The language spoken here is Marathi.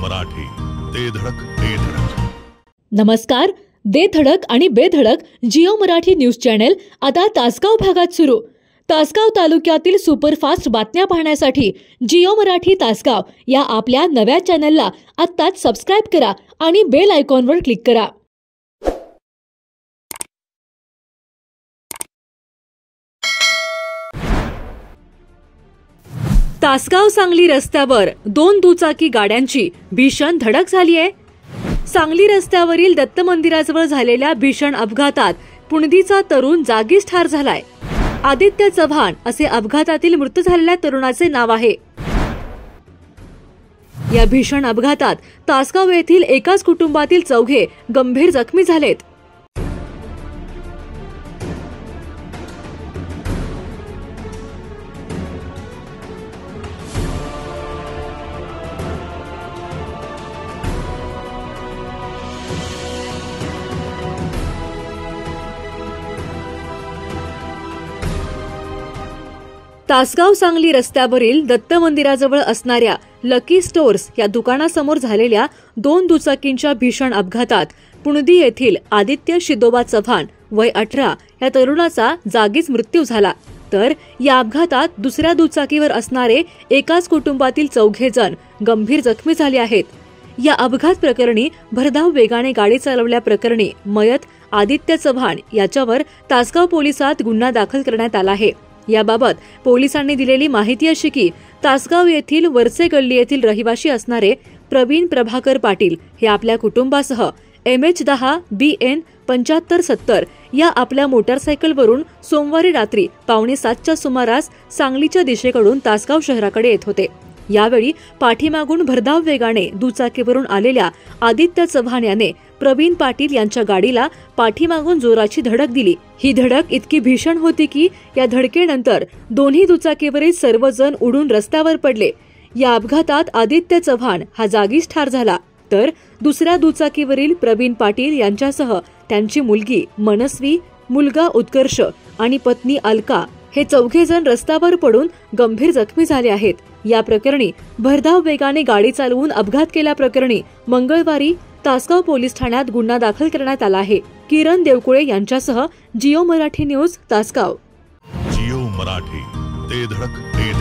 मराठी, दे धडक दे धडक. नमस्कार. दे धडक आणि बेधडक जिओ मराठी न्यूज चॅनल आता तासगाव भागात सुरू. तासगाव तालुक्यातील सुपरफास्ट बातम्या पाहण्यासाठी जिओ मराठी तासगाव या आपल्या नव्या चॅनलला आत्ताच सबस्क्राइब करा आणि बेल आयकॉनवर क्लिक करा. तासगाव सांगली रस्त्यावर 2 दुचाकी गाड्यांची भीषण धडक झाली आहे. सांगली रस्त्यावरील दत्त मंदिराजवळ झालेल्या भीषण अपघातात पुणदीचा तरुण जागीच ठार झालाय. आदित्य चव्हाण असे अपघातातील मृत झालेल्या तरुणाचे नाव आहे. या भीषण अपघातात तासगाव येथील एकाच कुटुंबातील 4 गंभीर जखमी झालेत. तासगाव सांगली रस्त्यावरील दत्त मंदिराजवळ असणाऱ्या लकी स्टोअर्स या दुकानासमोर झालेल्या 2 दुचाकींच्या भीषण अपघातात पुणदी येथील आदित्य शिदोबा चव्हाण वय 18 या तरुणाचा जागीच मृत्यू झाला. तर या अपघातात दुसऱ्या दुचाकीवर असणारे एकाच कुटुंबातील 4 जण गंभीर जखमी झाले आहेत. या अपघात प्रकरणी भरधाव वेगाने गाडी चालवल्याप्रकरणी मयत आदित्य चव्हाण याच्यावर तासगाव पोलिसात गुन्हा दाखल करण्यात आला आहे. याबाबत पोलिसांनी दिलेली माहिती अशी की तासगाव येथील वरचे गल्ली येथील रहिवासी असणारे प्रवीण प्रभाकर पाटील हे आपल्या कुटुंबासह MH10 BN 7570 या आपल्या मोटारसायकलवरून सोमवारी रात्री 6:45च्या सुमारास सांगलीच्या दिशेकडून तासगाव शहराकडे येत होते. यावेळी पाठीमागून भरधाव वेगाने दुचाकीवरून आलेल्या आदित्य चव्हाण याने प्रवीण पाटील यांच्या गाडीला पाठीमागून जोराची धडक दिली. ही धडक इतकी भीषण होती की या धडकेनंतर दोन्ही दुचाकीवरील सर्वजण उडून रस्त्यावर पडले. या अपघातात आदित्य चव्हाण हा जागीच ठार झाला. तर दुसऱ्या दुचाकीवरील प्रवीण पाटील यांच्यासह त्यांची मुलगी मनस्वी, मुलगा उत्कर्ष आणि पत्नी अलका हे 4 जण रस्त्यावर पडून गंभीर जखमी झाले आहेत. या प्रकरणी भरधाव वेगाने गाडी चालवून अपघात केल्याप्रकरणी मंगळवारी तासगाव पोलीस ठाण्यात गुन्हा दाखल करण्यात आला आहे. किरण देवकुळे यांच्यासह जिओ मराठी न्यूज तासगाव. जिओ मराठी, दे धडक दे